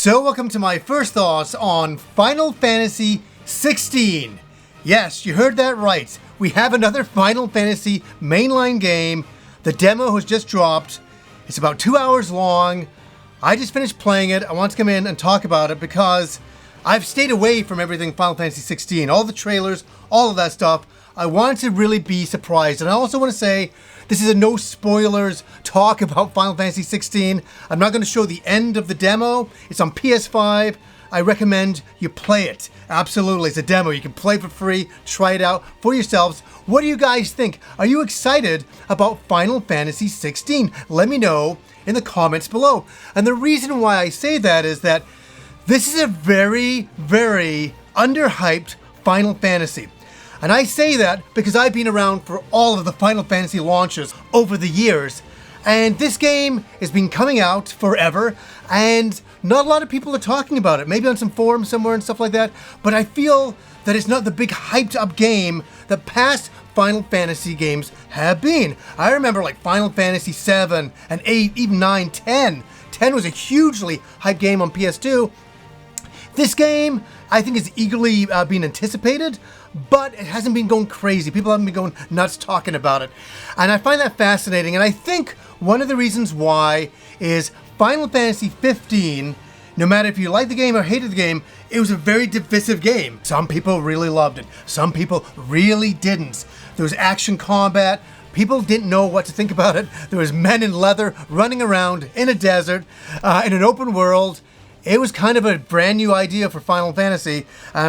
So welcome to my first thoughts on Final Fantasy XVI. Yes, you heard that right. We have another Final Fantasy mainline game. The demo has just dropped. It's about 2 hours long. I just finished playing it. I want to come in and talk about it because I've stayed away from everything Final Fantasy XVI. All the trailers, all of that stuff. I wanted to really be surprised. And I also want to say, this is a no spoilers talk about Final Fantasy XVI. I'm not going to show the end of the demo. It's on PS5. I recommend you play it. Absolutely, it's a demo. You can play for free, try it out for yourselves. What do you guys think? Are you excited about Final Fantasy XVI? Let me know in the comments below. And the reason why I say that is that this is a very, very underhyped Final Fantasy. And I say that because I've been around for all of the Final Fantasy launches over the years. And this game has been coming out forever, and not a lot of people are talking about it. Maybe on some forums somewhere and stuff like that. But I feel that it's not the big hyped up game that past Final Fantasy games have been. I remember like Final Fantasy VII and 8, even 9, 10. 10 was a hugely hyped game on PS2. This game, I think, is eagerly being anticipated, but it hasn't been going crazy. People haven't been going nuts talking about it. And I find that fascinating. And I think one of the reasons why is Final Fantasy XV, no matter if you liked the game or hated the game, it was a very divisive game. Some people really loved it. Some people really didn't. There was action combat. People didn't know what to think about it. There was men in leather running around in a desert, in an open world. It was kind of a brand new idea for Final Fantasy.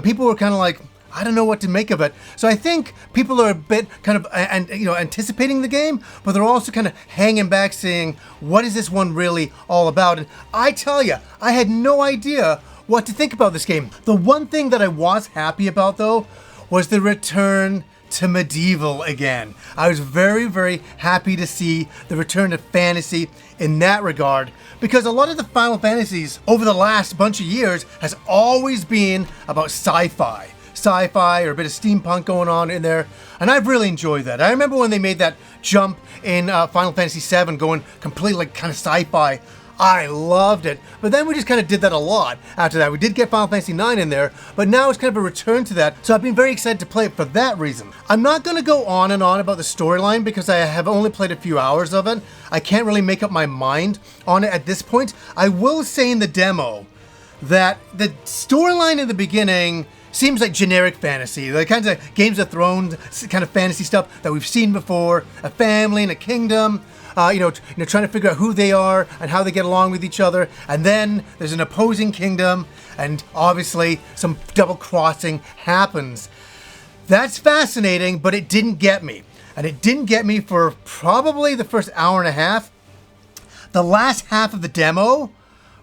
People were kind of like, I don't know what to make of it. So I think people are a bit kind of, anticipating the game, but they're also kind of hanging back saying, what is this one really all about? And I tell you, I had no idea what to think about this game. The one thing that I was happy about, though, was the return to medieval again. I was very, very happy to see the return to fantasy in that regard, because a lot of the Final Fantasies over the last bunch of years has always been about sci-fi or a bit of steampunk going on in there, and I've really enjoyed that. I remember when they made that jump in Final Fantasy VII, going completely like kind of sci-fi. I loved it. But then we just kind of did that a lot after that. We did get Final Fantasy IX in there, but now it's kind of a return to that. So I've been very excited to play it for that reason. I'm not going to go on and on about the storyline because I have only played a few hours of it. I can't really make up my mind on it at this point. I will say in the demo that the storyline in the beginning seems like generic fantasy, the kinds of Games of Thrones kind of fantasy stuff that we've seen before. A family and a kingdom, trying to figure out who they are and how they get along with each other. And then there's an opposing kingdom, and obviously some double crossing happens. That's fascinating, but it didn't get me. And it didn't get me for probably the first hour and a half. The last half of the demo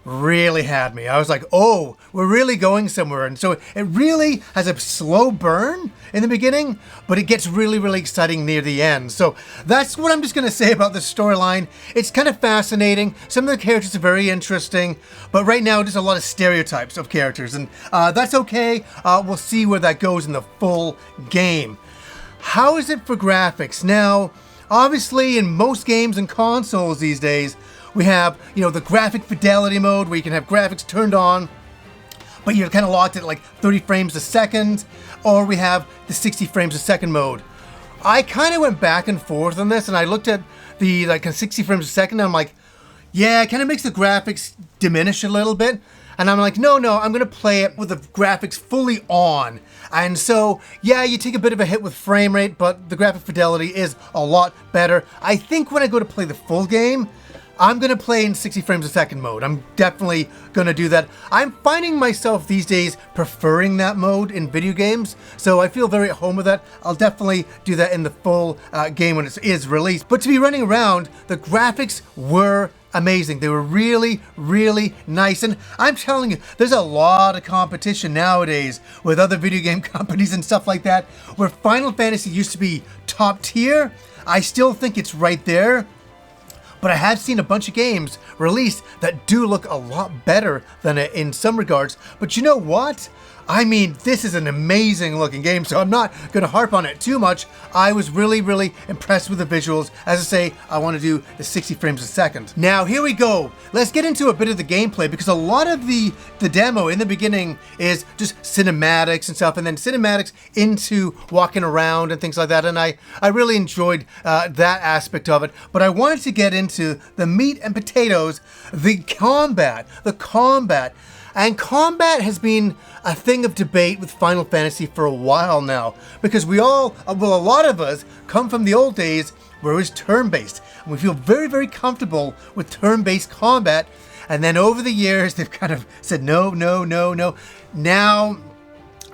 really had me. I was like, oh, we're really going somewhere. And so it really has a slow burn in the beginning, but it gets really, really exciting near the end. So that's what I'm just going to say about the storyline. It's kind of fascinating. Some of the characters are very interesting, but right now there's a lot of stereotypes of characters, and that's okay. We'll see where that goes in the full game. How is it for graphics? Now, obviously in most games and consoles these days, we have, the graphic fidelity mode where you can have graphics turned on, but you're kind of locked at like 30 frames a second, or we have the 60 frames a second mode. I kind of went back and forth on this, and I looked at the 60 frames a second, and I'm like, yeah, it kind of makes the graphics diminish a little bit. And I'm like, no, I'm going to play it with the graphics fully on. And so, yeah, you take a bit of a hit with frame rate, but the graphic fidelity is a lot better. I think when I go to play the full game, I'm going to play in 60 frames a second mode. I'm definitely going to do that. I'm finding myself these days preferring that mode in video games, so I feel very at home with that. I'll definitely do that in the full game when it is released. But to be running around, the graphics were amazing. They were really, really nice. And I'm telling you, there's a lot of competition nowadays with other video game companies and stuff like that, where Final Fantasy used to be top tier. I still think it's right there. But I have seen a bunch of games released that do look a lot better than it in some regards. But you know what? I mean, this is an amazing looking game, so I'm not going to harp on it too much. I was really, really impressed with the visuals. As I say, I want to do the 60 frames a second. Now, here we go. Let's get into a bit of the gameplay, because a lot of the demo in the beginning is just cinematics and stuff, and then cinematics into walking around and things like that, and I really enjoyed that aspect of it. But I wanted to get into the meat and potatoes, the combat. And combat has been a thing of debate with Final Fantasy for a while now, because a lot of us come from the old days where it was turn-based, and we feel very, very comfortable with turn-based combat. And then over the years, they've kind of said, no. Now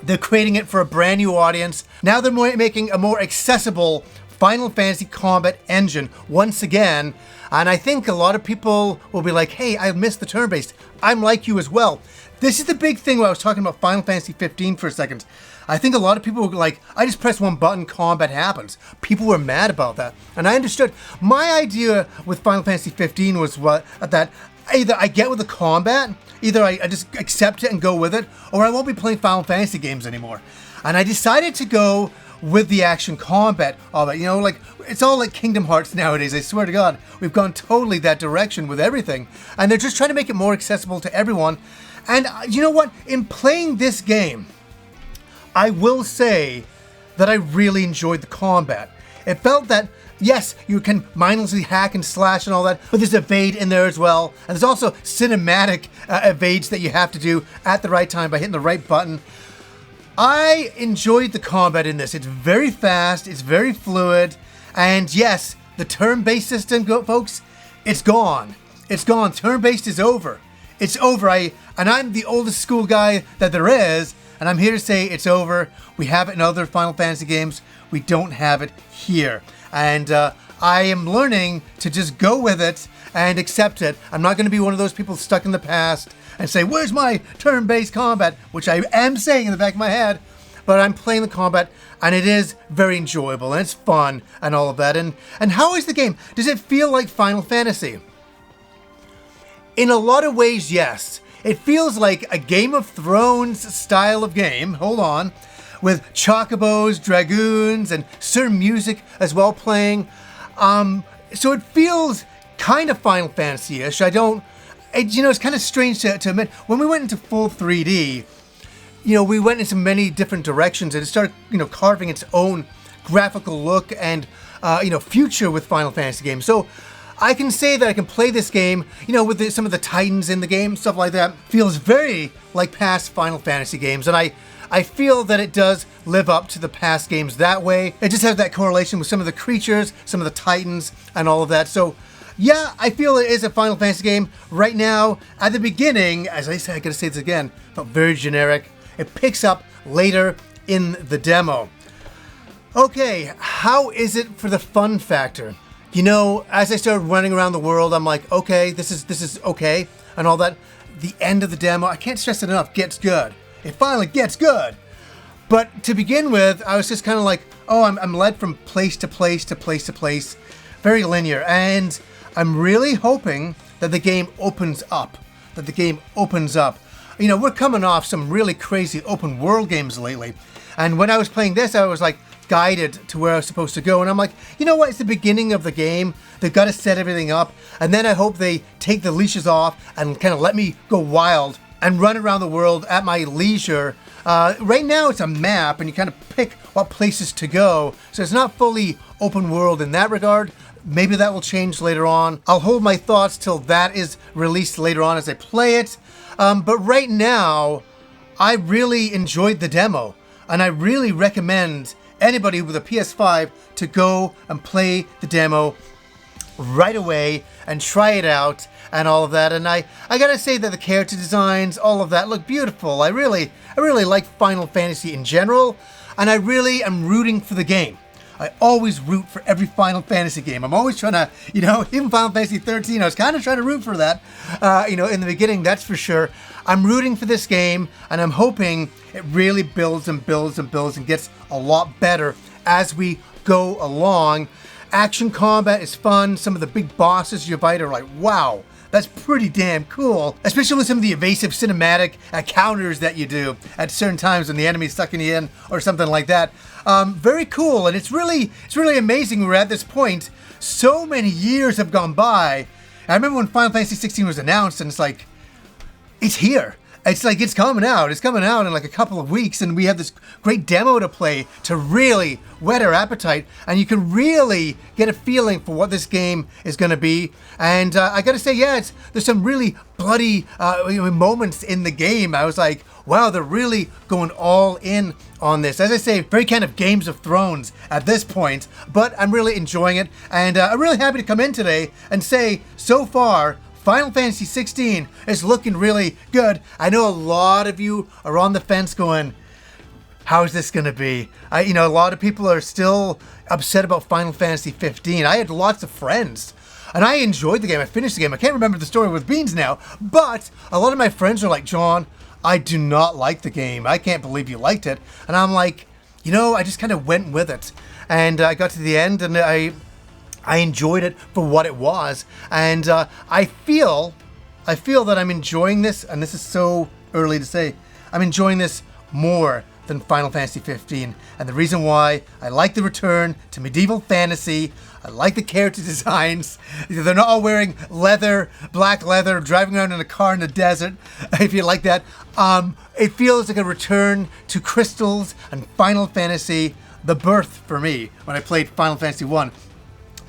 they're creating it for a brand new audience. Now they're making a more accessible Final Fantasy combat engine once again. And I think a lot of people will be like, hey, I missed the turn-based. I'm like you as well. This is the big thing when I was talking about Final Fantasy 15 for a second. I think a lot of people were like, I just press one button, combat happens. People were mad about that. And I understood. My idea with Final Fantasy 15 was that either I get with the combat, either I just accept it and go with it, or I won't be playing Final Fantasy games anymore. And I decided to go with the action combat of it. You know, like, it's all like Kingdom Hearts nowadays. I swear to God, we've gone totally that direction with everything. And they're just trying to make it more accessible to everyone. And you know what? In playing this game, I will say that I really enjoyed the combat. It felt that, yes, you can mindlessly hack and slash and all that, but there's evade in there as well. And there's also cinematic evades that you have to do at the right time by hitting the right button. I enjoyed the combat in this. It's very fast, it's very fluid, and yes, the turn-based system, folks, it's gone. It's gone. Turn-based is over. It's over. I'm the oldest school guy that there is, and I'm here to say it's over. We have it in other Final Fantasy games. We don't have it here. And I am learning to just go with it and accept it. I'm not going to be one of those people stuck in the past and say, where's my turn-based combat? Which I am saying in the back of my head, but I'm playing the combat, and it is very enjoyable, and it's fun, and all of that. And how is the game? Does it feel like Final Fantasy? In a lot of ways, yes. It feels like a Game of Thrones style of game, hold on, with chocobos, dragoons, and certain music as well playing. So it feels kind of Final Fantasy-ish. It's kind of strange to admit. When we went into full 3D, we went into many different directions, and it started, carving its own graphical look and, future with Final Fantasy games. So I can say that I can play this game, with some of the titans in the game, stuff like that. Feels very like past Final Fantasy games, and I feel that it does live up to the past games that way. It just has that correlation with some of the creatures, some of the titans, and all of that. So yeah, I feel it is a Final Fantasy game. Right now, at the beginning, as I said, I gotta say this again, felt very generic. It picks up later in the demo. Okay, how is it for the fun factor? As I started running around the world, I'm like, okay, this is okay, and all that. The end of the demo, I can't stress it enough, gets good. It finally gets good. But to begin with, I was just kind of like, oh, I'm led from place to place to place to place. Very linear, and I'm really hoping that the game opens up. We're coming off some really crazy open world games lately. And when I was playing this, I was like guided to where I was supposed to go. And I'm like, you know what? It's the beginning of the game. They've got to set everything up. And then I hope they take the leashes off and kind of let me go wild and run around the world at my leisure. Right now it's a map and you kind of pick what places to go. So it's not fully open world in that regard. Maybe that will change later on. I'll hold my thoughts till that is released later on as I play it. But right now, I really enjoyed the demo. And I really recommend anybody with a PS5 to go and play the demo right away and try it out and all of that. And I gotta say that the character designs, all of that look beautiful. I really like Final Fantasy in general, and I really am rooting for the game. I always root for every Final Fantasy game. I'm always trying to, even Final Fantasy 13, I was kind of trying to root for that, in the beginning, that's for sure. I'm rooting for this game, and I'm hoping it really builds and builds and builds and gets a lot better as we go along. Action combat is fun. Some of the big bosses you fight are like, wow, That's pretty damn cool, especially with some of the evasive cinematic counters that you do at certain times when the enemy's sucking you in or something like that. Very cool, and it's really amazing we're at this point. So many years have gone by. I remember when Final Fantasy 16 was announced, and it's like, it's here. It's like, it's coming out. It's coming out in like a couple of weeks, and we have this great demo to play to really whet our appetite, and you can really get a feeling for what this game is going to be. And I got to say, yeah, there's some really bloody moments in the game. I was like, wow, they're really going all in on this. As I say, very kind of Games of Thrones at this point, but I'm really enjoying it, and I'm really happy to come in today and say, so far, Final Fantasy 16 is looking really good. I know a lot of you are on the fence going, how's this going to be? A lot of people are still upset about Final Fantasy 15. I had lots of friends, and I enjoyed the game. I finished the game. I can't remember the story with Beans now, but a lot of my friends are like, John, I do not like the game. I can't believe you liked it. And I'm like, I just kind of went with it. And I got to the end, and I enjoyed it for what it was, and I feel that I'm enjoying this, and this is so early to say, I'm enjoying this more than Final Fantasy 15, and the reason why, I like the return to medieval fantasy. I like the character designs. They're not all wearing leather, black leather, driving around in a car in the desert, if you like that. It feels like a return to crystals and Final Fantasy, the birth for me, when I played Final Fantasy 1.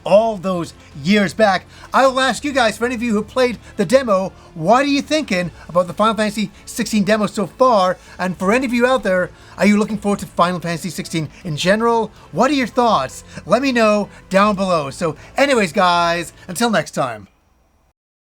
All those years back. I will ask you guys, for any of you who played the demo, what are you thinking about the Final Fantasy 16 demo so far? And for any of you out there, are you looking forward to Final Fantasy 16 in general? What are your thoughts? Let me know down below. So anyways, guys, until next time.